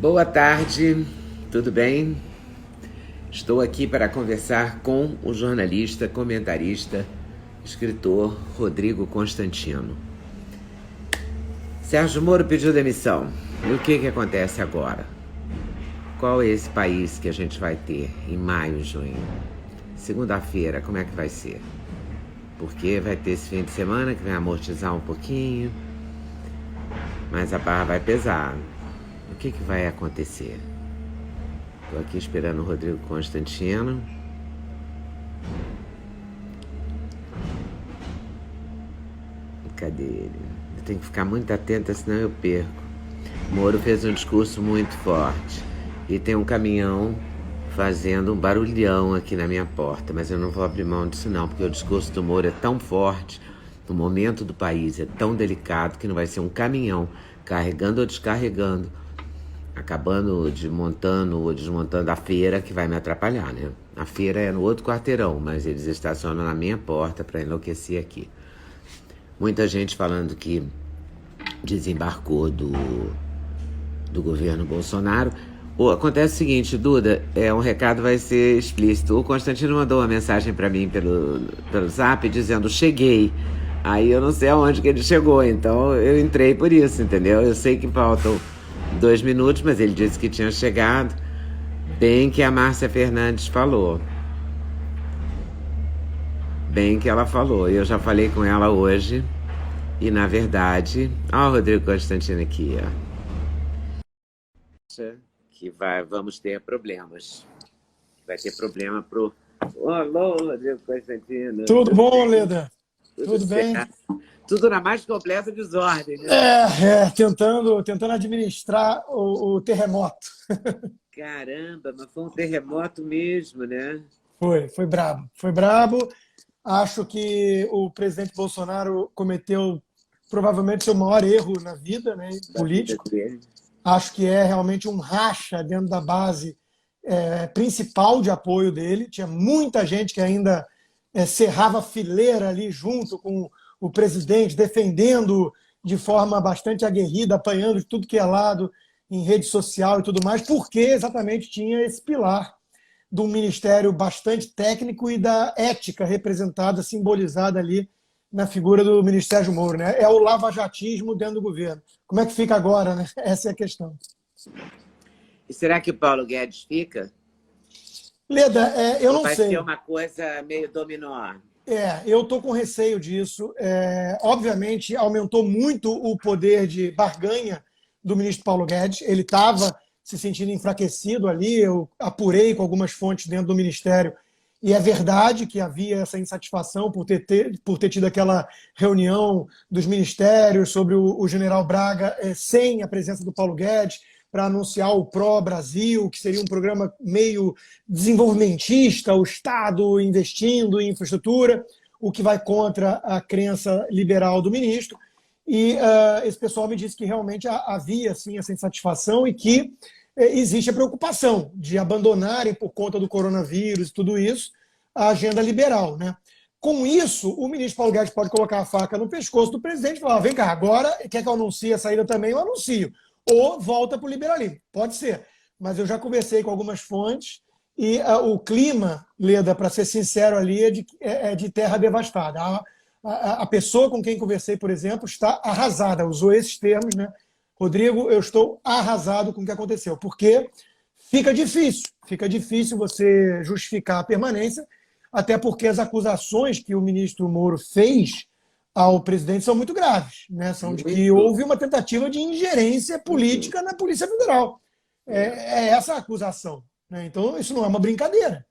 Boa tarde, tudo bem? Estou aqui para conversar com o jornalista, comentarista, escritor Rodrigo Constantino. Sérgio Moro pediu demissão. E o que acontece agora? Qual é esse país que a gente vai ter em maio, junho? Segunda-feira, como é que vai ser? Porque vai ter esse fim de semana que vai amortizar um pouquinho, mas a barra vai pesar. O que vai acontecer? Estou aqui esperando o Rodrigo Constantino. Cadê ele? Eu tenho que ficar muito atenta, senão eu perco. Moro fez um discurso muito forte. E tem um caminhão fazendo um barulhão aqui na minha porta. Mas eu não vou abrir mão disso não, porque o discurso do Moro é tão forte, o momento do país é tão delicado, que não vai ser um caminhão carregando ou descarregando, acabando de montando ou desmontando a feira, que vai me atrapalhar, né? A feira é no outro quarteirão, mas eles estacionam na minha porta para enlouquecer aqui. Muita gente falando que desembarcou do governo Bolsonaro. Acontece o seguinte, Duda, um recado vai ser explícito. O Constantino mandou uma mensagem para mim pelo Zap dizendo: cheguei. Aí eu não sei aonde que ele chegou, então eu entrei por isso, entendeu? Eu sei que faltam 2 minutos, mas ele disse que tinha chegado. Bem que a Márcia Fernandes falou. Bem que ela falou. Eu já falei com ela hoje. E, na verdade... Ó, o Rodrigo Constantino aqui, ó. Que vamos ter problemas. Vai ter problema pro... Alô, Rodrigo Constantino. Tudo bom, Leda? Tudo bem? Tudo na mais completa desordem, né? Tentando administrar o terremoto. Caramba, mas foi um terremoto mesmo, né? Foi brabo. Foi brabo. Acho que o presidente Bolsonaro cometeu provavelmente seu maior erro na vida, né, político. Acho que é realmente um racha dentro da base principal de apoio dele. Tinha muita gente que ainda cerrava fileira ali junto com o presidente, defendendo de forma bastante aguerrida, apanhando de tudo que é lado em rede social e tudo mais, porque exatamente tinha esse pilar de um ministério bastante técnico e da ética representada, simbolizada ali na figura do ministro Sérgio Moro, né? É o lavajatismo dentro do governo. Como é que fica agora, né? Essa é a questão. E será que o Paulo Guedes fica? Leda, eu não sei. Vai ser uma coisa meio dominó? Eu estou com receio disso. Obviamente, aumentou muito o poder de barganha do ministro Paulo Guedes. Ele estava se sentindo enfraquecido ali. Eu apurei com algumas fontes dentro do ministério. E é verdade que havia essa insatisfação por ter tido aquela reunião dos ministérios sobre o general Braga sem a presença do Paulo Guedes, para anunciar o Pró-Brasil, que seria um programa meio desenvolvimentista, o Estado investindo em infraestrutura, o que vai contra a crença liberal do ministro. E esse pessoal me disse que realmente havia sim, essa insatisfação e que existe a preocupação de abandonarem, por conta do coronavírus e tudo isso, a agenda liberal, né? Com isso, o ministro Paulo Guedes pode colocar a faca no pescoço do presidente e falar: vem cá, agora quer que eu anuncie a saída também? Eu anuncio. Ou volta para o liberalismo. Pode ser. Mas eu já conversei com algumas fontes e o clima, Leda, para ser sincero ali, é de terra devastada. A pessoa com quem conversei, por exemplo, está arrasada. Usou esses termos, né? Rodrigo, eu estou arrasado com o que aconteceu. Porque fica difícil você justificar a permanência, até porque as acusações que o ministro Moro fez ao presidente são muito graves, né? São de que houve uma tentativa de ingerência política na Polícia Federal. É essa a acusação, né? Então, isso não é uma brincadeira.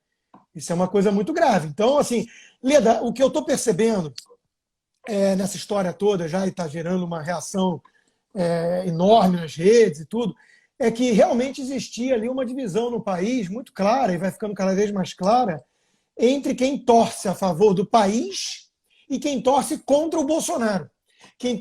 Isso é uma coisa muito grave. Então, assim, Leda, o que eu estou percebendo nessa história toda já, e está gerando uma reação enorme nas redes e tudo, é que realmente existia ali uma divisão no país muito clara, e vai ficando cada vez mais clara, entre quem torce a favor do país e quem torce contra o Bolsonaro. Quem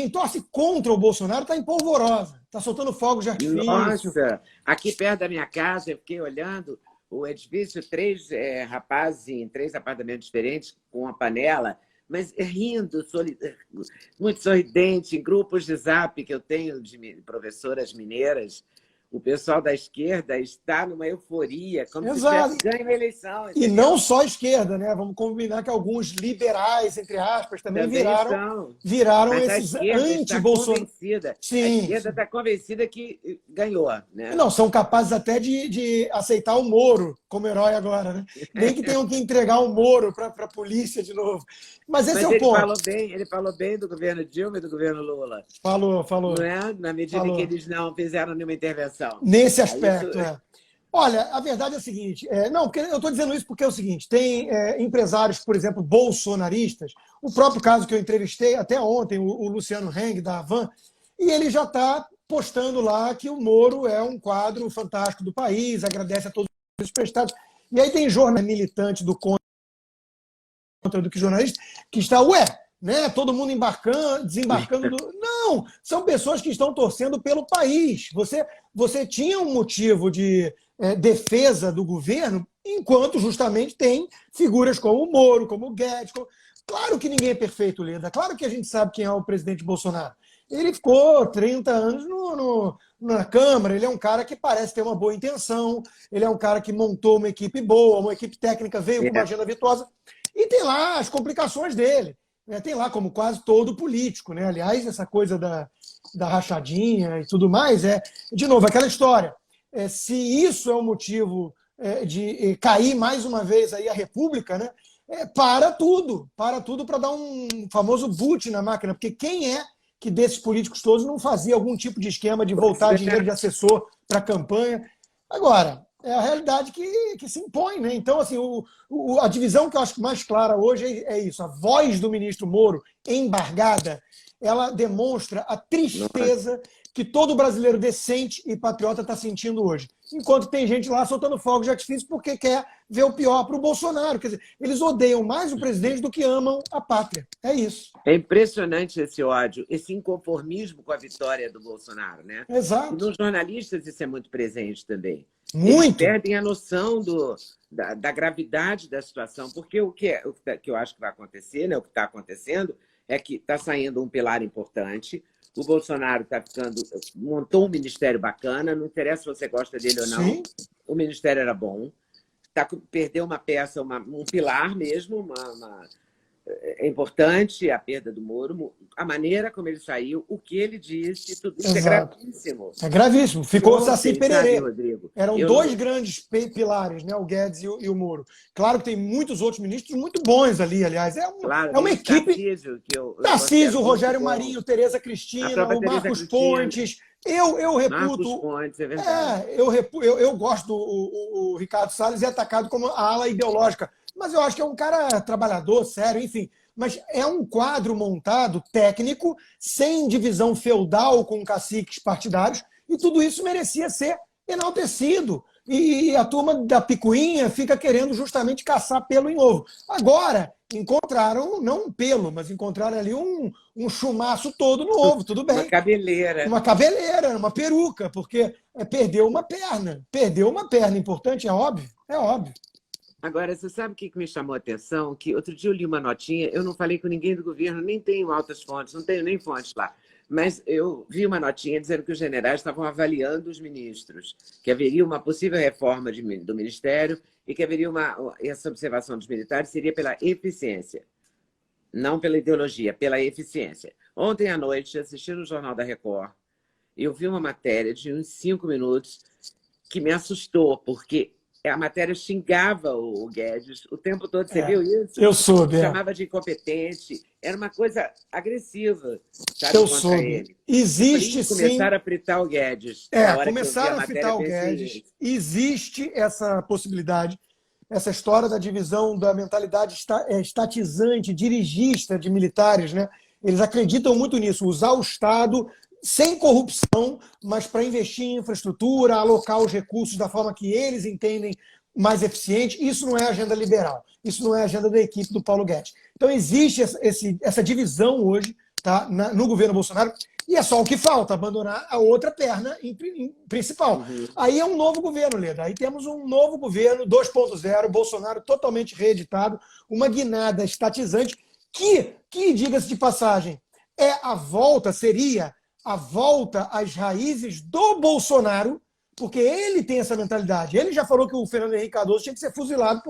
torce contra o Bolsonaro está em polvorosa, está soltando fogos de artifício. Nossa, aqui perto da minha casa, eu fiquei olhando o edifício, 3 rapazes em 3 apartamentos diferentes, com uma panela, mas rindo, muito sorridente, em grupos de zap que eu tenho de professoras mineiras, o pessoal da esquerda está numa euforia, como se Exato. tivesse ganho a eleição. E Entendeu? não só a esquerda, né? Vamos combinar que alguns liberais, entre aspas, também viraram Mas a esses esquerda está anti-Bolsonaro. convencida. A Sim, esquerda sim. está convencida que ganhou, né? Não, são capazes até de aceitar o Moro como herói agora, né? Nem que tenham que entregar o Moro para a polícia de novo. Mas esse Mas é o ponto. ele falou bem do governo Dilma e do governo Lula, Falou, não falou, é? Na medida em que falou. eles não fizeram nenhuma intervenção. Nesse Aí isso, aspecto, é. Olha, a verdade é a seguinte, não, porque eu estou dizendo isso porque é o seguinte, tem empresários, por exemplo, bolsonaristas, o próprio caso que eu entrevistei até ontem, o Luciano Heng, da Havan, e ele já está postando lá que o Moro é um quadro fantástico do país, agradece a todos os prestados. E aí tem jornalista militante do contra do que jornalista que está, né, todo mundo desembarcando. Não, são pessoas que estão torcendo pelo país. Você tinha um motivo de defesa do governo, enquanto justamente tem figuras como o Moro, como o Guedes. Claro que ninguém é perfeito, Leda. Claro que a gente sabe quem é o presidente Bolsonaro. Ele ficou 30 anos na Câmara, ele é um cara que parece ter uma boa intenção, ele é um cara que montou uma equipe boa, uma equipe técnica, veio com uma agenda vitoriosa, e tem lá as complicações dele. Né? Tem lá, como quase todo político. Né? Aliás, essa coisa da rachadinha e tudo mais, de novo, aquela história. Se isso é o motivo de cair mais uma vez aí a República, né? Para tudo para dar um famoso boot na máquina, porque quem que desses políticos todos não fazia algum tipo de esquema de voltar dinheiro de assessor para a campanha? Agora, é a realidade que se impõe, né? Então, assim, a divisão que eu acho mais clara hoje é isso. A voz do ministro Moro, embargada, ela demonstra a tristeza que todo brasileiro decente e patriota está sentindo hoje. Enquanto tem gente lá soltando fogos de artifício porque quer ver o pior para o Bolsonaro. Quer dizer, eles odeiam mais o presidente do que amam a pátria. É isso. É impressionante esse ódio, esse inconformismo com a vitória do Bolsonaro, né? Exato. E nos jornalistas isso é muito presente também. Muito. Eles perdem a noção da gravidade da situação, porque o que eu acho que vai acontecer, né, o que está acontecendo, é que está saindo um pilar importante. O Bolsonaro montou um ministério bacana, não interessa se você gosta dele ou não. Sim. O ministério era bom. Perdeu uma peça, um pilar mesmo, é importante a perda do Moro, a maneira como ele saiu, o que ele disse, tudo isso. Exato. É gravíssimo. É gravíssimo. Ficou Saci Pererê. Rodrigo? Eram dois grandes pilares, né? O Guedes e o Moro. Claro que tem muitos outros ministros muito bons ali, aliás. Claro, uma equipe. Tarcísio, Rogério Marinho, Tereza Cristina, o Marcos Pontes. Eu reputo. Marcos Pontes, é verdade. Eu gosto o Ricardo Salles, é atacado como a ala ideológica. Mas eu acho que é um cara trabalhador, sério, enfim. Mas é um quadro montado, técnico, sem divisão feudal com caciques partidários, e tudo isso merecia ser enaltecido. E a turma da picuinha fica querendo justamente caçar pelo em ovo. Agora, encontraram, não um pelo, mas encontraram ali um chumaço todo no ovo, tudo bem. Uma cabeleira. Uma cabeleira, uma peruca, porque perdeu uma perna. Perdeu uma perna, importante, é óbvio, é óbvio. Agora, você sabe o que me chamou a atenção? Que outro dia eu li uma notinha, eu não falei com ninguém do governo, nem tenho altas fontes, não tenho nem fontes lá. Mas eu vi uma notinha dizendo que os generais estavam avaliando os ministros, que haveria uma possível reforma do Ministério e que haveria essa observação dos militares seria pela eficiência, não pela ideologia, pela eficiência. Ontem à noite, assistindo o Jornal da Record, eu vi uma matéria de uns 5 minutos que me assustou, porque a matéria xingava o Guedes o tempo todo. Você viu isso? Eu soube. Chamava de incompetente. Era uma coisa agressiva, sabe, eu soube. Ele. Existe sim. Começaram a fritar o Guedes. Começaram a fritar o Guedes. Existe essa possibilidade, essa história da divisão da mentalidade estatizante, dirigista de militares, né? Eles acreditam muito nisso, usar o Estado sem corrupção, mas para investir em infraestrutura, alocar os recursos da forma que eles entendem mais eficiente. Isso não é agenda liberal. Isso não é agenda da equipe do Paulo Guedes. Então, existe essa divisão hoje, tá, no governo Bolsonaro, e é só o que falta, abandonar a outra perna principal. Uhum. Aí é um novo governo, Leda. Aí temos um novo governo 2.0, Bolsonaro totalmente reeditado, uma guinada estatizante que diga-se de passagem, seria a volta às raízes do Bolsonaro, porque ele tem essa mentalidade. Ele já falou que o Fernando Henrique Cardoso tinha que ser fuzilado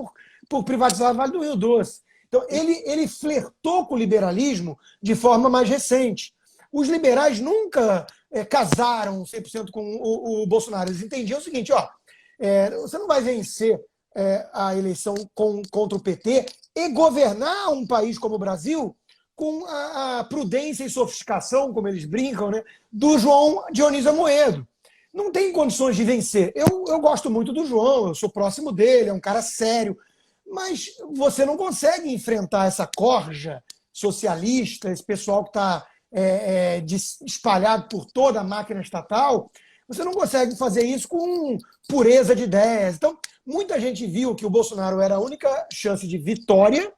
por privatizar o Vale do Rio Doce. Então, ele flertou com o liberalismo de forma mais recente. Os liberais nunca casaram 100% com o Bolsonaro. Eles entendiam o seguinte, você não vai vencer a eleição contra o PT e governar um país como o Brasil com a prudência e sofisticação, como eles brincam, né, do João Dionísio Amoedo. Não tem condições de vencer. Eu gosto muito do João, eu sou próximo dele, é um cara sério, mas você não consegue enfrentar essa corja socialista, esse pessoal que está espalhado por toda a máquina estatal, você não consegue fazer isso com pureza de ideias. Então, muita gente viu que o Bolsonaro era a única chance de vitória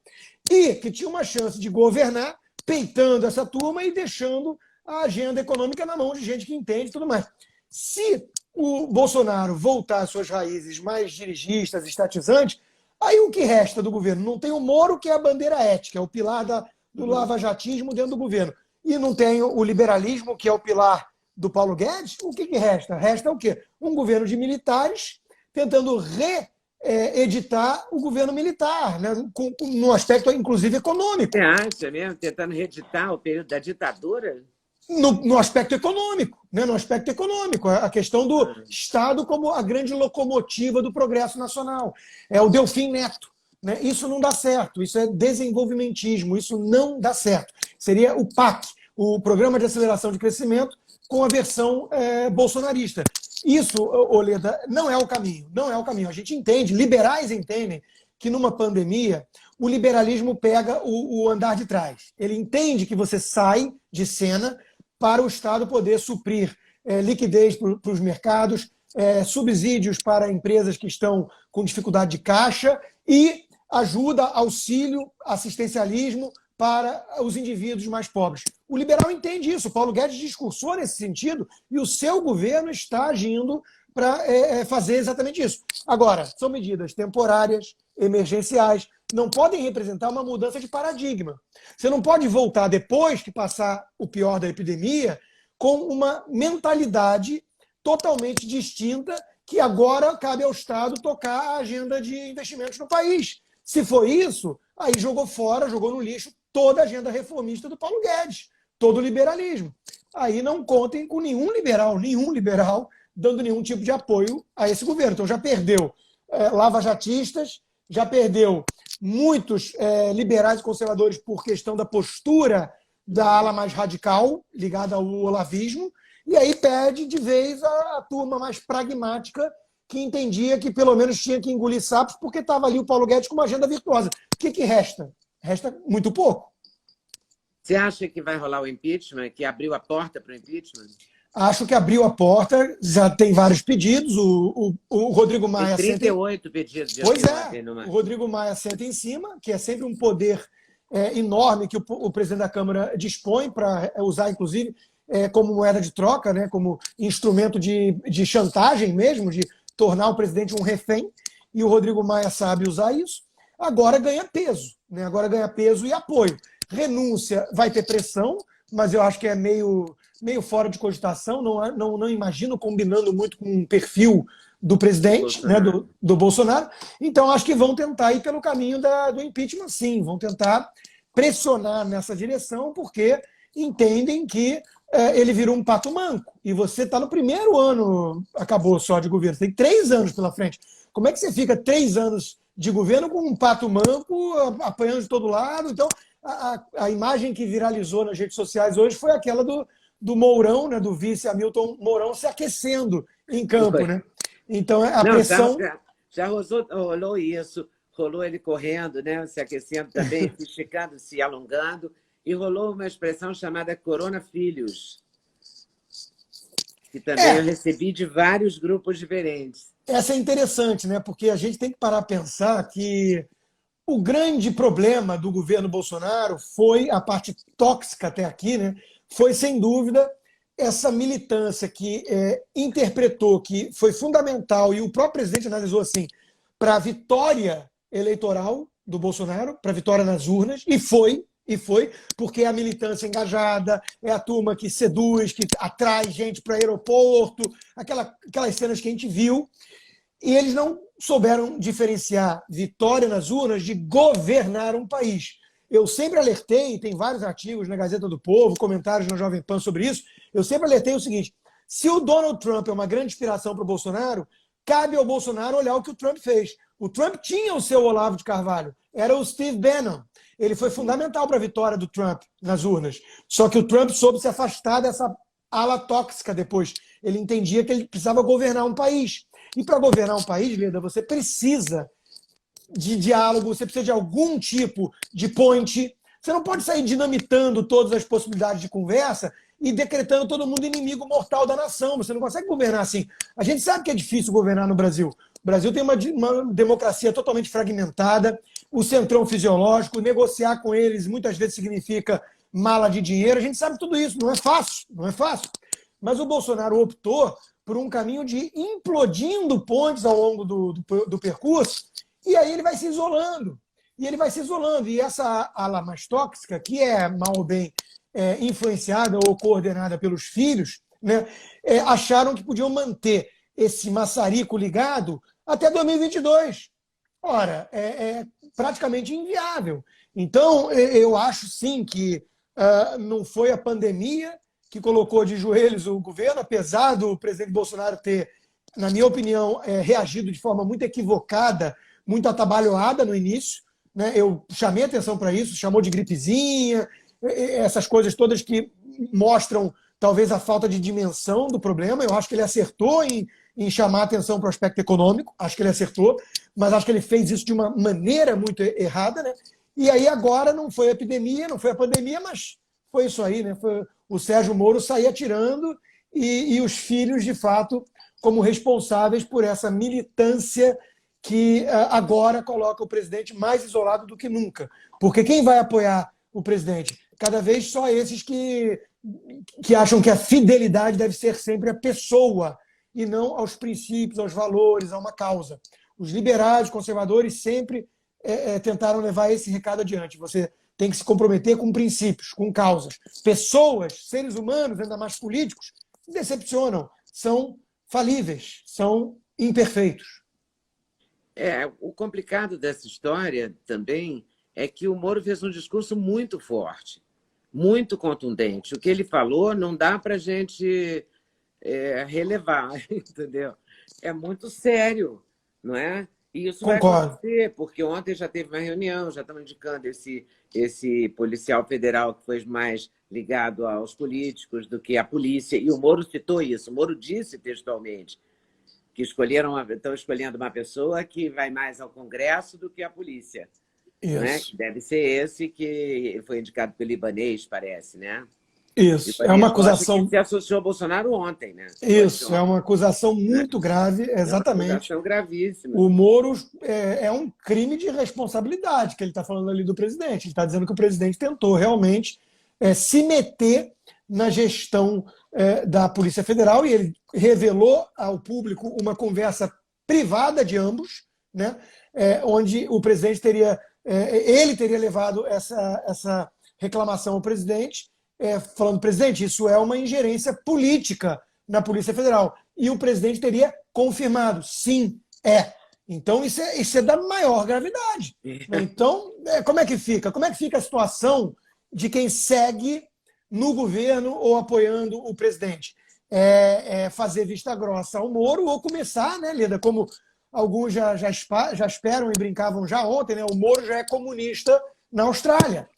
e que tinha uma chance de governar peitando essa turma e deixando a agenda econômica na mão de gente que entende e tudo mais. Se o Bolsonaro voltar às suas raízes mais dirigistas, estatizantes, aí o que resta do governo? Não tem o Moro, que é a bandeira ética, é o pilar do lavajatismo dentro do governo. E não tem o liberalismo, que é o pilar do Paulo Guedes. O que resta? Resta o quê? Um governo de militares tentando reeditar o governo militar, né? No aspecto, inclusive, econômico. Você acha mesmo? Tentando reeditar o período da ditadura? No aspecto econômico, né? No aspecto econômico, a questão do Estado como a grande locomotiva do progresso nacional. É o Delfim Neto. Né? Isso não dá certo, isso é desenvolvimentismo, isso não dá certo. Seria o PAC, o Programa de Aceleração de Crescimento, com a versão bolsonarista. Isso, Oleda, não é o caminho, não é o caminho. A gente entende, liberais entendem que numa pandemia o liberalismo pega o andar de trás. Ele entende que você sai de cena para o Estado poder suprir liquidez para os mercados, subsídios para empresas que estão com dificuldade de caixa e ajuda, auxílio, assistencialismo para os indivíduos mais pobres. O liberal entende isso. O Paulo Guedes discursou nesse sentido e o seu governo está agindo para fazer exatamente isso. Agora, são medidas temporárias, emergenciais, não podem representar uma mudança de paradigma. Você não pode voltar, depois que passar o pior da epidemia, com uma mentalidade totalmente distinta que agora cabe ao Estado tocar a agenda de investimentos no país. Se for isso, aí jogou fora, jogou no lixo toda a agenda reformista do Paulo Guedes, todo o liberalismo. Aí não contem com nenhum liberal dando nenhum tipo de apoio a esse governo. Então já perdeu lavajatistas, já perdeu muitos liberais e conservadores por questão da postura da ala mais radical, ligada ao olavismo, e aí perde de vez a turma mais pragmática, que entendia que pelo menos tinha que engolir sapos, porque estava ali o Paulo Guedes com uma agenda virtuosa. O que resta? Resta muito pouco. Você acha que vai rolar o impeachment, que abriu a porta para o impeachment? Acho que abriu a porta, já tem vários pedidos. O Rodrigo Maia... Tem 38 pedidos. Pois o Rodrigo Maia senta em cima, que é sempre um poder enorme que o presidente da Câmara dispõe para usar, inclusive, como moeda de troca, né, como instrumento de chantagem mesmo, de tornar o presidente um refém, e o Rodrigo Maia sabe usar isso. Agora ganha peso, né? Agora ganha peso e apoio. Renúncia vai ter pressão, mas eu acho que é meio fora de cogitação, não imagino combinando muito com o perfil do presidente, né, do Bolsonaro. Então, acho que vão tentar ir pelo caminho do impeachment, sim. Vão tentar pressionar nessa direção, porque entendem que ele virou um pato manco. E você está no primeiro ano, acabou só de governo, você tem 3 anos pela frente. Como é que você fica 3 anos de governo com um pato manco, apanhando de todo lado? Então, a imagem que viralizou nas redes sociais hoje foi aquela do Mourão, né, do vice Hamilton Mourão, se aquecendo em campo, né? Então, pressão... Já rolou isso, rolou ele correndo, né, se aquecendo também, se esticando, se alongando, e rolou uma expressão chamada Corona Filhos, que também eu recebi de vários grupos diferentes. Essa é interessante, né? Porque a gente tem que parar a pensar que o grande problema do governo Bolsonaro foi a parte tóxica até aqui, né? Foi, sem dúvida, essa militância que interpretou que foi fundamental, e o próprio presidente analisou assim, para a vitória eleitoral do Bolsonaro, para a vitória nas urnas, e foi E foi porque é a militância engajada, é a turma que seduz, que atrai gente para aeroporto, aquelas cenas que a gente viu. E eles não souberam diferenciar vitória nas urnas de governar um país. Eu sempre alertei, tem vários artigos na Gazeta do Povo, comentários na Jovem Pan sobre isso, eu sempre alertei o seguinte: se o Donald Trump é uma grande inspiração para o Bolsonaro, cabe ao Bolsonaro olhar o que o Trump fez. O Trump tinha o seu Olavo de Carvalho, era o Steve Bannon. Ele foi fundamental para a vitória do Trump nas urnas. Só que o Trump soube se afastar dessa ala tóxica depois. Ele entendia que ele precisava governar um país. E para governar um país, Leda, você precisa de diálogo, você precisa de algum tipo de ponte. Você não pode sair dinamitando todas as possibilidades de conversa e decretando todo mundo inimigo mortal da nação. Você não consegue governar assim. A gente sabe que é difícil governar no Brasil. O Brasil tem uma democracia totalmente fragmentada, o centrão fisiológico, negociar com eles muitas vezes significa mala de dinheiro. A gente sabe tudo isso, não é fácil, não é fácil. Mas o Bolsonaro optou por um caminho de ir implodindo pontes ao longo do percurso, e aí ele vai se isolando. E essa ala mais tóxica, que é mal ou bem influenciada ou coordenada pelos filhos, né, acharam que podiam manter esse maçarico ligado até 2022. Ora, é praticamente inviável. Então, eu acho sim que não foi a pandemia que colocou de joelhos o governo, apesar do presidente Bolsonaro ter, na minha opinião, reagido de forma muito equivocada, muito atabalhoada no início, né? Eu chamei atenção para isso, chamou de gripezinha, essas coisas todas que mostram talvez a falta de dimensão do problema. Eu acho que ele acertou em chamar atenção para o aspecto econômico, acho que ele acertou, mas acho que ele fez isso de uma maneira muito errada, né? E aí agora não foi a epidemia, não foi a pandemia, mas foi isso aí, né? Foi o Sérgio Moro sair atirando e os filhos, de fato, como responsáveis por essa militância que agora coloca o presidente mais isolado do que nunca. Porque quem vai apoiar o presidente? Cada vez só esses que acham que a fidelidade deve ser sempre a pessoa e não aos princípios, aos valores, a uma causa. Os liberais, conservadores sempre tentaram levar esse recado adiante. Você tem que se comprometer com princípios, com causas. Pessoas, seres humanos, ainda mais políticos, decepcionam, são falíveis, são imperfeitos. O complicado dessa história também é que o Moro fez um discurso muito forte, muito contundente. O que ele falou não dá para a gente relevar, entendeu? É muito sério, não é? E isso vai acontecer, porque ontem já teve uma reunião, já estamos indicando esse policial federal que foi mais ligado aos políticos do que à polícia, e o Moro citou isso, o Moro disse textualmente que estão escolhendo uma pessoa que vai mais ao Congresso do que à polícia. Né? Deve ser esse que foi indicado pelo libanês, parece, né? Isso, é uma acusação que se associou ao Bolsonaro ontem, né? Isso, é uma acusação muito grave, exatamente. É uma acusação gravíssima. O Moro é um crime de responsabilidade que ele está falando ali do presidente. Ele está dizendo que o presidente tentou realmente se meter na gestão da Polícia Federal, e ele revelou ao público uma conversa privada de ambos, né? Onde o presidente teria levado essa reclamação ao presidente, falando: presidente, isso é uma ingerência política na Polícia Federal. E o presidente teria confirmado: sim, é. Então, isso é da maior gravidade. Então, como é que fica? Como é que fica a situação de quem segue no governo ou apoiando o presidente? Fazer vista grossa ao Moro ou começar, né, Leda, como alguns já esperam e brincavam já ontem, né? O Moro já é comunista na Austrália.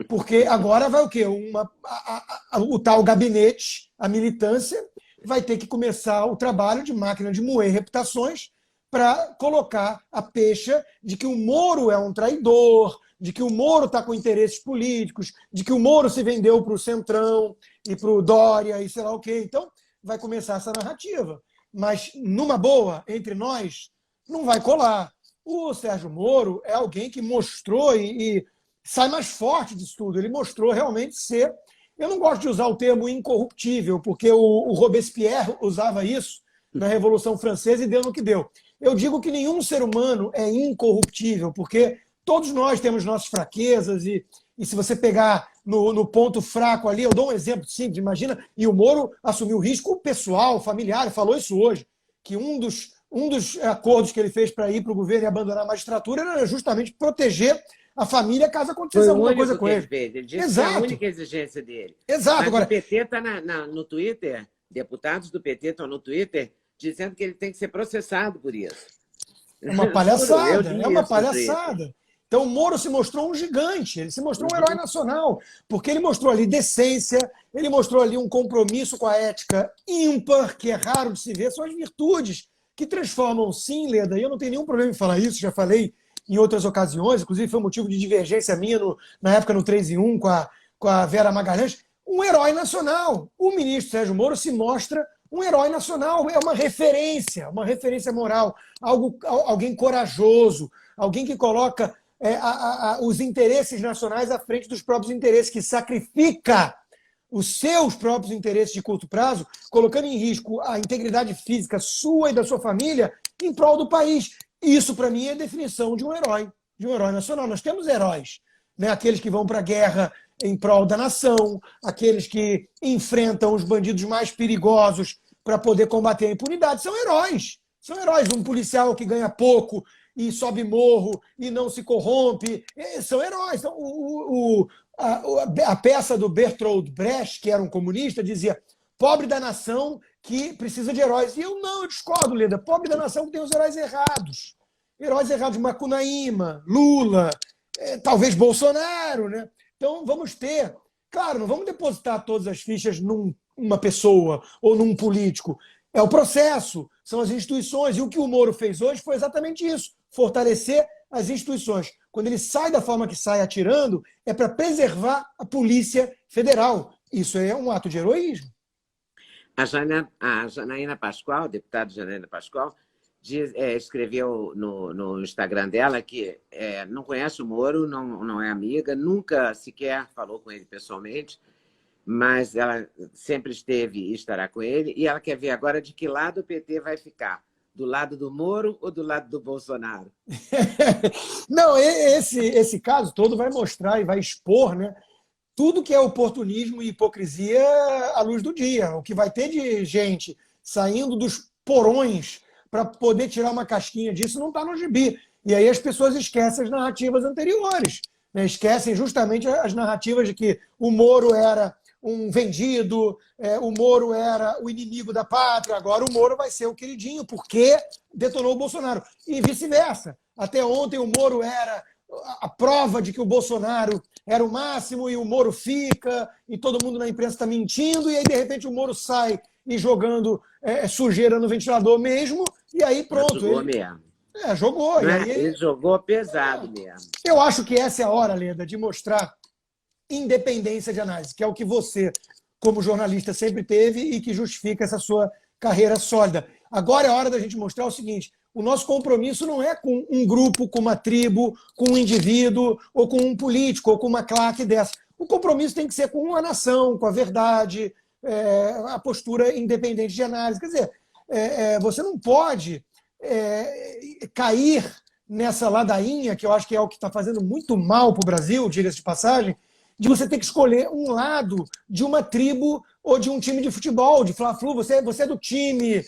Porque agora vai o quê? O tal gabinete, a militância, vai ter que começar o trabalho de máquina de moer reputações para colocar a pecha de que o Moro é um traidor, de que o Moro está com interesses políticos, de que o Moro se vendeu para o Centrão e para o Dória e sei lá o quê. Então, vai começar essa narrativa. Mas, numa boa, entre nós, não vai colar. O Sérgio Moro é alguém que mostrou e sai mais forte disso tudo. Ele mostrou realmente ser... Eu não gosto de usar o termo incorruptível, porque o Robespierre usava isso na Revolução Francesa e deu no que deu. Eu digo que nenhum ser humano é incorruptível, porque todos nós temos nossas fraquezas e E se você pegar no ponto fraco ali, eu dou um exemplo simples, imagina, e o Moro assumiu risco pessoal, familiar, falou isso hoje, que um dos acordos que ele fez para ir para o governo e abandonar a magistratura era justamente proteger a família caso acontecesse Foi o alguma único coisa que com ele ele. fez. Ele disse que foi a Exato, única exigência dele. exato. Mas o Agora, PT está no Twitter, deputados do PT estão no Twitter, dizendo que ele tem que ser processado por isso. é uma Juro, eu palhaçada, li é uma isso no Twitter. palhaçada. Então o Moro se mostrou um gigante, ele se mostrou um herói nacional, porque ele mostrou ali decência, ele mostrou ali um compromisso com a ética ímpar, que é raro de se ver, são as virtudes que transformam, sim, Leda, e eu não tenho nenhum problema em falar isso, já falei em outras ocasiões, inclusive foi motivo de divergência minha na época no 3 em 1 com a Vera Magalhães, um herói nacional. O ministro Sérgio Moro se mostra um herói nacional, é uma referência moral, alguém corajoso, alguém que coloca os interesses nacionais à frente dos próprios interesses, que sacrifica os seus próprios interesses de curto prazo, colocando em risco a integridade física sua e da sua família em prol do país. Isso, para mim, é a definição de um herói nacional. Nós temos heróis, né? Aqueles que vão para a guerra em prol da nação, aqueles que enfrentam os bandidos mais perigosos para poder combater a impunidade. São heróis. São heróis. Um policial que ganha pouco e sobe morro e não se corrompe. São heróis. Então, a peça do Bertolt Brecht, que era um comunista, dizia: pobre da nação que precisa de heróis. E eu discordo, Leda. Pobre da nação que tem os heróis errados. Heróis errados, Macunaíma, Lula, talvez Bolsonaro, né? Então, vamos ter... Claro, não vamos depositar todas as fichas numa pessoa ou num político. É o processo, são as instituições. E o que o Moro fez hoje foi exatamente isso, fortalecer as instituições. Quando ele sai da forma que sai atirando, é para preservar a Polícia Federal. Isso é um ato de heroísmo. A Janaína Pascoal, a deputada Janaína Pascoal, escreveu no Instagram dela que não conhece o Moro, não é amiga, nunca sequer falou com ele pessoalmente, mas ela sempre esteve e estará com ele, e ela quer ver agora de que lado o PT vai ficar. Do lado do Moro ou do lado do Bolsonaro? Não, esse caso todo vai mostrar e vai expor, né, tudo que é oportunismo e hipocrisia à luz do dia. O que vai ter de gente saindo dos porões para poder tirar uma casquinha disso não está no gibi. E aí as pessoas esquecem as narrativas anteriores, né? Esquecem justamente as narrativas de que o Moro era um vendido, o Moro era o inimigo da pátria, agora o Moro vai ser o queridinho, porque detonou o Bolsonaro. E vice-versa. Até ontem o Moro era a prova de que o Bolsonaro era o máximo e o Moro fica, e todo mundo na imprensa está mentindo, e aí de repente o Moro sai e jogando sujeira no ventilador mesmo, e aí pronto. Jogou mesmo. Jogou. Não e aí, ele jogou pesado mesmo. Eu acho que essa é a hora, Leda, de mostrar independência de análise, que é o que você, como jornalista, sempre teve e que justifica essa sua carreira sólida. Agora é a hora da gente mostrar o seguinte: o nosso compromisso não é com um grupo, com uma tribo, com um indivíduo, ou com um político, ou com uma claque dessa. O compromisso tem que ser com a nação, com a verdade, a postura independente de análise. Quer dizer, você não pode cair nessa ladainha, que eu acho que é o que está fazendo muito mal para o Brasil, diga-se de passagem, de você ter que escolher um lado de uma tribo ou de um time de futebol, de Fla-Flu. Você é do time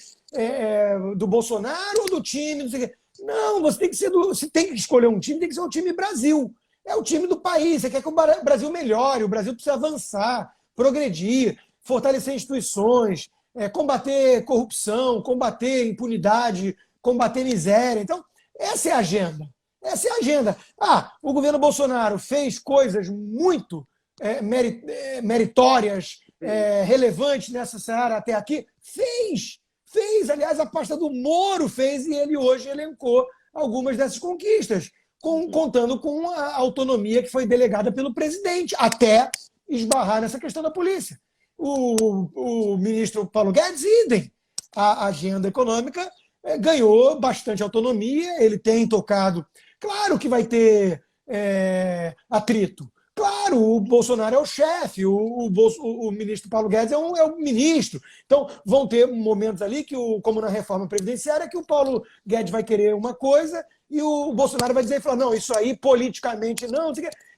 do Bolsonaro ou do time... Não, sei o quê. Não, você tem que escolher um time, tem que ser um time Brasil. É o time do país. Você quer que o Brasil melhore, o Brasil precisa avançar, progredir, fortalecer instituições, combater corrupção, combater impunidade, combater miséria. Então, essa é a agenda. Essa é a agenda. O governo Bolsonaro fez coisas muito meritórias, relevantes nessa seara até aqui. Fez. Aliás, a pasta do Moro fez, e ele hoje elencou algumas dessas conquistas, contando com a autonomia que foi delegada pelo presidente, até esbarrar nessa questão da polícia. O ministro Paulo Guedes, idem. A agenda econômica ganhou bastante autonomia, ele tem tocado... Claro que vai ter atrito. Claro, o Bolsonaro é o chefe, o ministro Paulo Guedes é o ministro. Então, vão ter momentos ali que, como na reforma previdenciária, que o Paulo Guedes vai querer uma coisa e o Bolsonaro vai dizer e falar: não, isso aí politicamente não.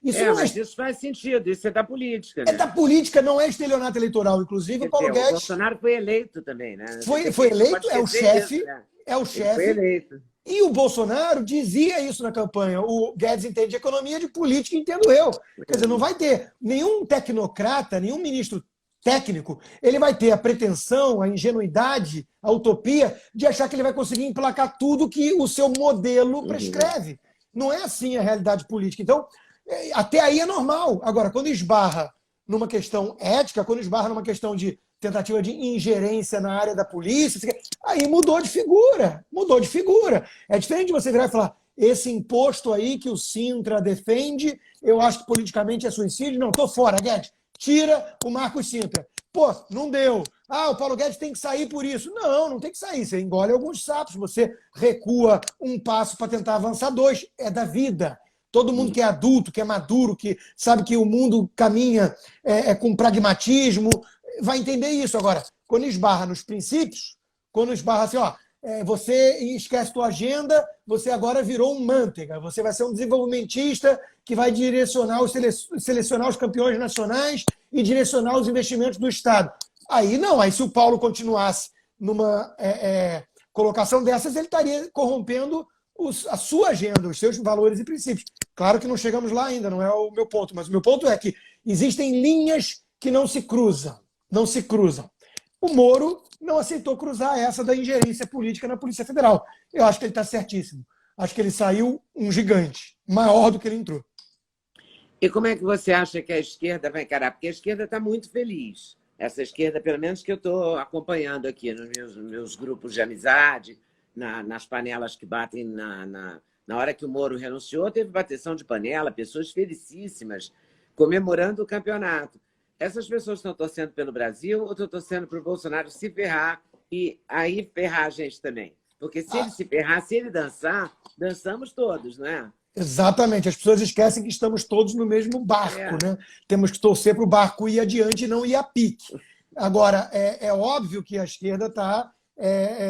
Isso não mas isso faz sentido, isso é da política, é né? da política, não é estelionato eleitoral. Inclusive, o Paulo Guedes... O Bolsonaro foi eleito também, né? Foi eleito, é o chefe, isso, né? é o Ele foi chefe. eleito. E o Bolsonaro dizia isso na campanha. O Guedes entende de economia, de política, entendo eu. Quer dizer, não vai ter nenhum tecnocrata, nenhum ministro técnico, ele vai ter a pretensão, a ingenuidade, a utopia de achar que ele vai conseguir emplacar tudo que o seu modelo prescreve. Não é assim a realidade política. Então, até aí é normal. Agora, quando esbarra numa questão ética, quando esbarra numa questão de tentativa de ingerência na área da polícia, aí mudou de figura. Mudou de figura. É diferente de você virar e falar: esse imposto aí que o Sintra defende, eu acho que politicamente é suicídio. Não, tô fora, Guedes. Tira o Marcos Sintra. Pô, não deu. O Paulo Guedes tem que sair por isso. Não, não tem que sair. Você engole alguns sapos, você recua um passo para tentar avançar dois. É da vida. Todo mundo que é adulto, que é maduro, que sabe que o mundo caminha com pragmatismo, vai entender isso. Agora, quando esbarra nos princípios, quando esbarra assim, você esquece tua agenda, você agora virou um manteiga, você vai ser um desenvolvimentista que vai direcionar, selecionar os campeões nacionais e direcionar os investimentos do Estado. Aí não, aí se o Paulo continuasse numa colocação dessas, ele estaria corrompendo a sua agenda, os seus valores e princípios. Claro que não chegamos lá ainda, não é o meu ponto, mas o meu ponto é que existem linhas que não se cruzam. Não se cruzam. O Moro não aceitou cruzar essa da ingerência política na Polícia Federal. Eu acho que ele está certíssimo. Acho que ele saiu um gigante, maior do que ele entrou. E como é que você acha que a esquerda vai encarar? Porque a esquerda está muito feliz. Essa esquerda, pelo menos que eu estou acompanhando aqui nos meus grupos de amizade, nas panelas que batem na hora que o Moro renunciou, teve bateção de panela, pessoas felicíssimas, comemorando o campeonato. Essas pessoas estão torcendo pelo Brasil ou estão torcendo para o Bolsonaro se ferrar e aí ferrar a gente também? Porque se ele se ferrar, se ele dançar, dançamos todos, não é? Exatamente. As pessoas esquecem que estamos todos no mesmo barco, né? Temos que torcer para o barco ir adiante e não ir a pique. Agora, é óbvio que a esquerda está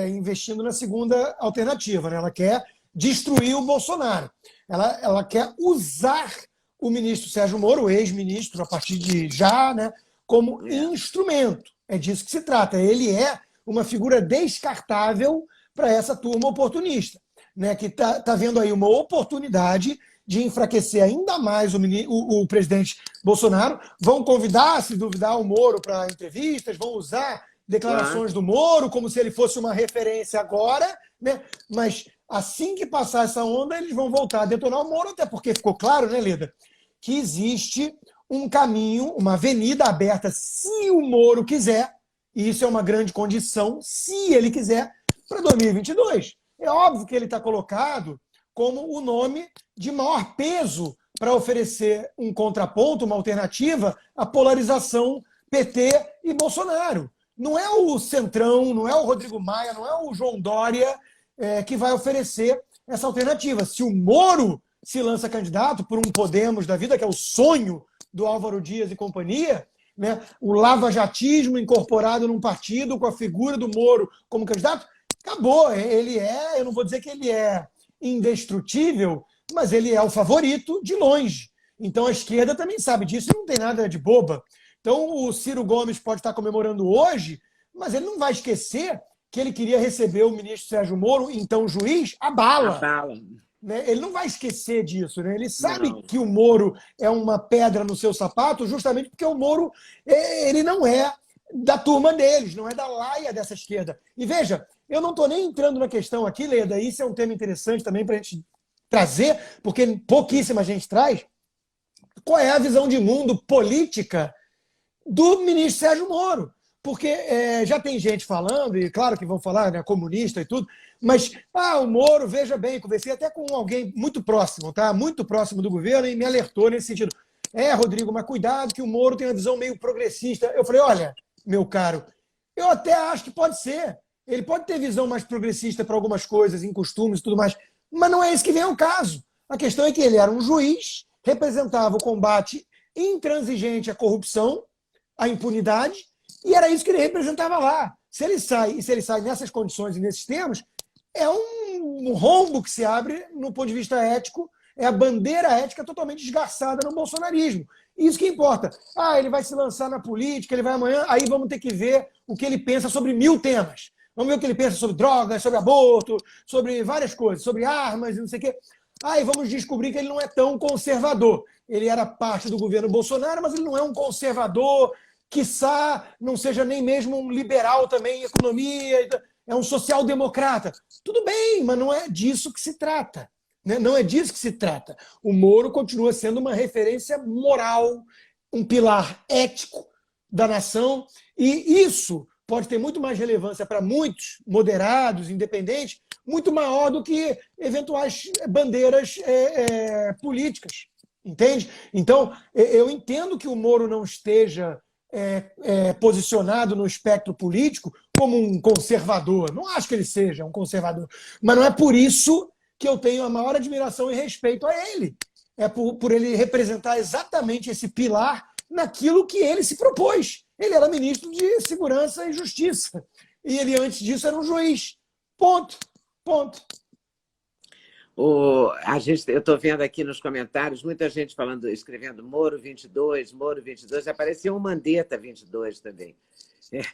investindo na segunda alternativa, né? Ela quer destruir o Bolsonaro. Ela quer usar o ministro Sérgio Moro, o ex-ministro, a partir de já, né, como instrumento. É disso que se trata. Ele é uma figura descartável para essa turma oportunista, né, que está vendo aí uma oportunidade de enfraquecer ainda mais o presidente Bolsonaro. Vão convidar, se duvidar, o Moro para entrevistas, vão usar declarações do Moro como se ele fosse uma referência agora, né? Mas assim que passar essa onda, eles vão voltar a detonar o Moro, até porque ficou claro, né, Leda, que existe um caminho, uma avenida aberta, se o Moro quiser, e isso é uma grande condição, se ele quiser, para 2022. É óbvio que ele está colocado como o nome de maior peso para oferecer um contraponto, uma alternativa à polarização PT e Bolsonaro. Não é o Centrão, não é o Rodrigo Maia, não é o João Dória que vai oferecer essa alternativa. Se o Moro se lança candidato por um Podemos da vida, que é o sonho do Álvaro Dias e companhia, né? O lavajatismo incorporado num partido com a figura do Moro como candidato, acabou. Eu não vou dizer que ele é indestrutível, mas ele é o favorito de longe. Então a esquerda também sabe disso e não tem nada de boba. Então o Ciro Gomes pode estar comemorando hoje, mas ele não vai esquecer que ele queria receber o ministro Sérgio Moro, então juiz, a bala. Né? Ele não vai esquecer disso. Né? Ele sabe que o Moro é uma pedra no seu sapato, justamente porque o Moro ele não é da turma deles, não é da laia dessa esquerda. E veja, eu não estou nem entrando na questão aqui, Leda, isso é um tema interessante também para a gente trazer, porque pouquíssima gente traz. Qual é a visão de mundo política do ministro Sérgio Moro? Porque já tem gente falando, e claro que vão falar, né, comunista e tudo, mas o Moro, veja bem, conversei até com alguém muito próximo, tá? Muito próximo do governo, e me alertou nesse sentido. Rodrigo, mas cuidado que o Moro tem uma visão meio progressista. Eu falei, olha, meu caro, eu até acho que pode ser. Ele pode ter visão mais progressista para algumas coisas, em costumes e tudo mais, mas não é isso que vem ao caso. A questão é que ele era um juiz, representava o combate intransigente à corrupção, à impunidade, e era isso que ele representava lá. Se ele sai nessas condições e nesses termos, é um rombo que se abre no ponto de vista ético é a bandeira ética totalmente esgarçada no bolsonarismo. Isso que importa. Ele vai se lançar na política, ele vai amanhã, aí vamos ter que ver o que ele pensa sobre 1000 temas. Vamos ver o que ele pensa sobre drogas, sobre aborto, sobre várias coisas, sobre armas e não sei o quê. Aí vamos descobrir que ele não é tão conservador. Ele era parte do governo Bolsonaro, mas ele não é um conservador, quiçá não seja nem mesmo um liberal também em economia, é um social-democrata. Tudo bem, mas não é disso que se trata. Né? Não é disso que se trata. O Moro continua sendo uma referência moral, um pilar ético da nação, e isso pode ter muito mais relevância para muitos moderados, independentes, muito maior do que eventuais bandeiras políticas. Entende? Então, eu entendo que o Moro não esteja posicionado no espectro político como um conservador. Não acho que ele seja um conservador. Mas não é por isso que eu tenho a maior admiração e respeito a ele. É por ele representar exatamente esse pilar naquilo que ele se propôs. Ele era ministro de Segurança e Justiça. E ele, antes disso, era um juiz. Ponto. Ponto. Eu estou vendo aqui nos comentários, muita gente falando, escrevendo Moro 22, Moro 22, apareceu um Mandetta 22 também.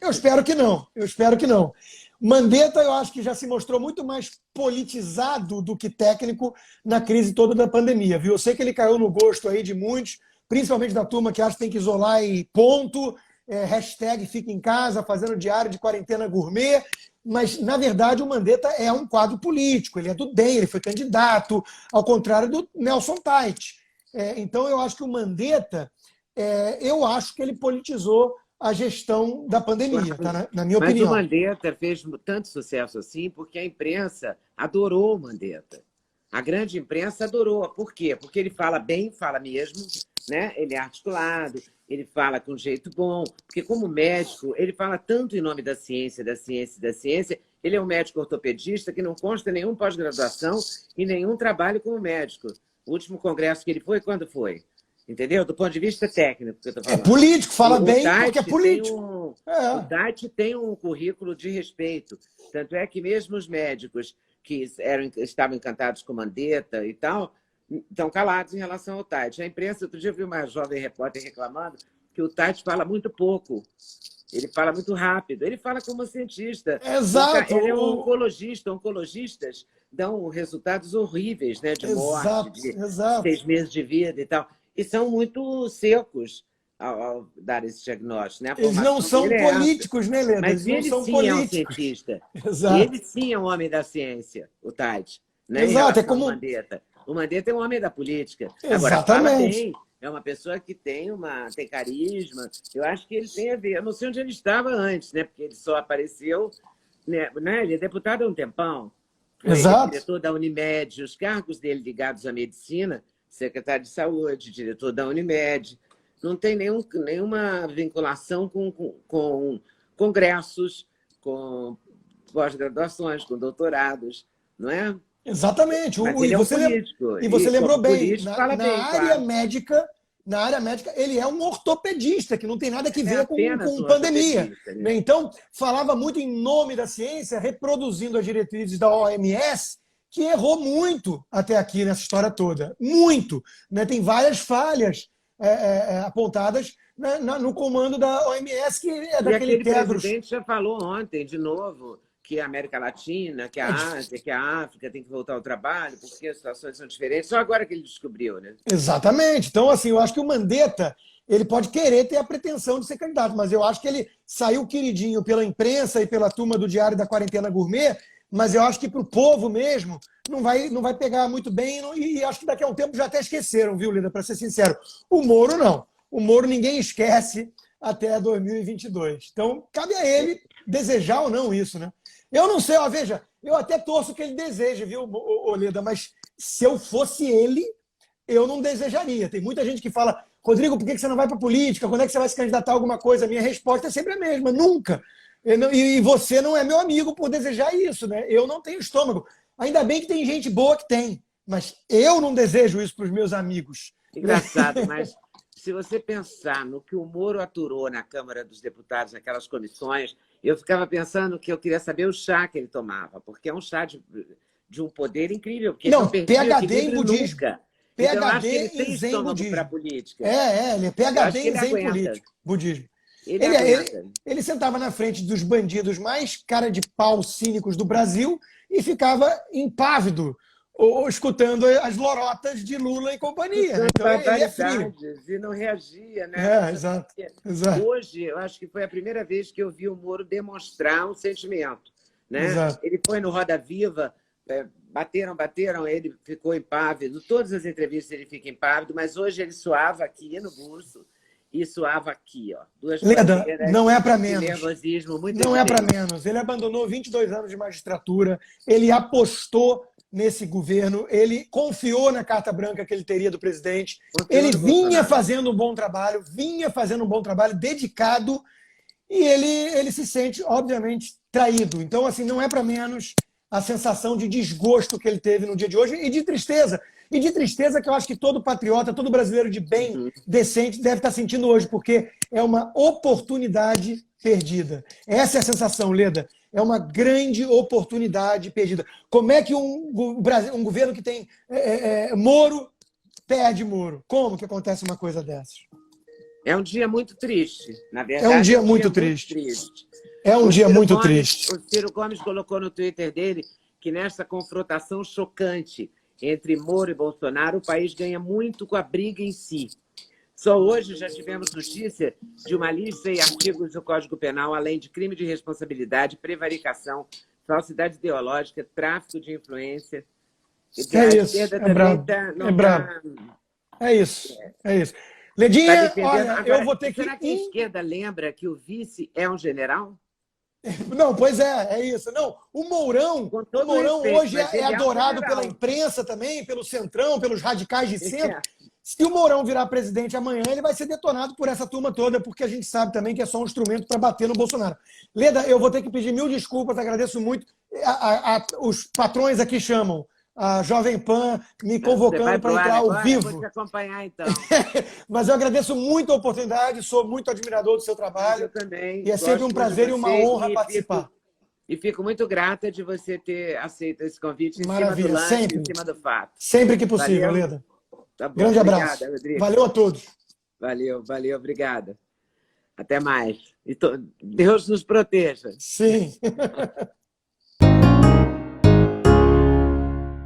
Eu espero que não, eu espero que não. Mandetta, eu acho que já se mostrou muito mais politizado do que técnico na crise toda da pandemia, viu? Eu sei que ele caiu no gosto aí de muitos, principalmente da turma que acha que tem que isolar e ponto, hashtag fica em casa, fazendo diário de quarentena gourmet, mas, na verdade, o Mandetta é um quadro político, ele é do DEM, ele foi candidato, ao contrário do Nelson Tait. Então, eu acho que o Mandetta, eu acho que ele politizou a gestão da pandemia, tá? Na minha opinião. Mas o Mandetta fez tanto sucesso assim porque a imprensa adorou o Mandetta. A grande imprensa adorou. Por quê? Porque ele fala bem, fala mesmo, né? Ele é articulado, ele fala com jeito bom, porque como médico, ele fala tanto em nome da ciência, da ciência, da ciência. Ele é um médico ortopedista que não consta nenhum pós-graduação e nenhum trabalho como médico. O último congresso que ele foi, quando foi? Entendeu? Do ponto de vista técnico que eu estou falando. É político, fala bem porque é político. O Tait tem um currículo de respeito. Tanto é que mesmo os médicos que estavam encantados com Mandetta e tal, estão calados em relação ao Tait. A imprensa, outro dia eu vi uma jovem repórter reclamando que o Tait fala muito pouco. Ele fala muito rápido. Ele fala como cientista. Exato. Ele é um oncologista. Oncologistas dão resultados horríveis, né? De morte, de 6 meses de vida e tal. E são muito secos ao dar esse diagnóstico. Né? Eles não são políticos, né, Leda? Mas ele sim é um cientista. Exato. Ele sim é um homem da ciência, o Tait. Né? Exato, é como... O Mandetta é um homem da política. Exatamente. Agora, fala bem. É uma pessoa que tem carisma. Eu acho que ele tem a ver. Eu não sei onde ele estava antes, né? Porque ele só apareceu... Né? Ele é deputado há um tempão. Exato. Ele é diretor da Unimed. Os cargos dele ligados à medicina, secretário de saúde, diretor da Unimed, não tem nenhuma vinculação com congressos, com pós-graduações, com doutorados, não é? Exatamente. Ele é um político. E você lembrou bem, na área médica, ele é um ortopedista, que não tem nada a ver com pandemia. Né? Então, falava muito em nome da ciência, reproduzindo as diretrizes da OMS, que errou muito até aqui nessa história toda. Muito. Né? Tem várias falhas apontadas no comando da OMS, que é daquele Tedros. O presidente já falou ontem, de novo, que a América Latina, que a Ásia, que a África tem que voltar ao trabalho, porque as situações são diferentes. Só agora que ele descobriu, né? Exatamente. Então, assim, eu acho que o Mandetta, ele pode querer ter a pretensão de ser candidato, mas eu acho que ele saiu queridinho pela imprensa e pela turma do Diário da Quarentena Gourmet, mas eu acho que para o povo mesmo não vai pegar muito bem e acho que daqui a um tempo já até esqueceram, viu, Lida, para ser sincero. O Moro não. O Moro ninguém esquece até 2022. Então, cabe a ele desejar ou não isso, né? Eu não sei, veja, eu até torço que ele deseje, viu, Lida, mas se eu fosse ele, eu não desejaria. Tem muita gente que fala, Rodrigo, por que você não vai para a política? Quando é que você vai se candidatar a alguma coisa? A minha resposta é sempre a mesma, nunca. E você não é meu amigo por desejar isso, né? Eu não tenho estômago. Ainda bem que tem gente boa que tem, mas eu não desejo isso para os meus amigos. Engraçado, mas se você pensar no que o Moro aturou na Câmara dos Deputados, naquelas comissões, eu ficava pensando que eu queria saber o chá que ele tomava, porque é um chá de um poder incrível. Porque não, PhD em budismo. Nunca. Então, eu acho que ele PhD tem em Zen estômago para a budismo. política. Ele é Eu PhD acho que em ele Zen aguenta. político, budismo. Ele Ele, aguenta. ele sentava na frente dos bandidos mais cara de pau cínicos do Brasil e ficava impávido, escutando as lorotas de Lula e companhia. Né? Então ele é frio. E não reagia, né? Exato. Exato. Hoje, eu acho que foi a primeira vez que eu vi o Moro demonstrar um sentimento. Né? Exato. Ele foi no Roda Viva, bateram, ele ficou impávido. Todas as entrevistas ele fica impávido, mas hoje ele suava aqui no buço e suava aqui. Ó. Leda, não é para menos. Nervosismo muito não evidente. É para menos. Ele abandonou 22 anos de magistratura, ele apostou nesse governo, ele confiou na carta branca que ele teria do presidente, ele vinha fazendo um bom trabalho, dedicado, e ele se sente, obviamente, traído. Então, assim, não é para menos a sensação de desgosto que ele teve no dia de hoje e de tristeza. E de tristeza que eu acho que todo patriota, todo brasileiro de bem, decente, deve estar sentindo hoje, porque é uma oportunidade perdida. Essa é a sensação, Leda. É uma grande oportunidade perdida. Como é que um governo que tem Moro perde Moro? Como que acontece uma coisa dessas? É um dia muito triste, na verdade. É um dia muito triste. É um dia muito triste. O Ciro Gomes colocou no Twitter dele que nessa confrontação chocante entre Moro e Bolsonaro, o país ganha muito com a briga em si. Só hoje já tivemos notícia de uma lista e artigos do Código Penal, além de crime de responsabilidade, prevaricação, falsidade ideológica, tráfico de influência. É isso. É brabo. É isso. Ledinha, olha, agora, eu vou ter será que a esquerda lembra que o vice é um general? Não, pois é isso. Não, o Mourão hoje é adorado pela imprensa também, pelo Centrão, pelos radicais de centro. Se o Mourão virar presidente amanhã, ele vai ser detonado por essa turma toda, porque a gente sabe também que é só um instrumento para bater no Bolsonaro. Leda, eu vou ter que pedir 1000 desculpas, agradeço muito. Os patrões aqui chamam a Jovem Pan me convocando para entrar ao vivo. Eu vou te acompanhar, então. Mas eu agradeço muito a oportunidade, sou muito admirador do seu trabalho. Eu também. E é sempre um prazer e uma honra participar. E fico muito grata de você ter aceito esse convite Maravilha, cima do lance, sempre. em cima do fato. Sempre que possível, Valeu. Leda. Tá bom. Grande abraço. Obrigada, Rodrigo. Valeu a todos. Valeu, obrigada. Até mais. Deus nos proteja. Sim.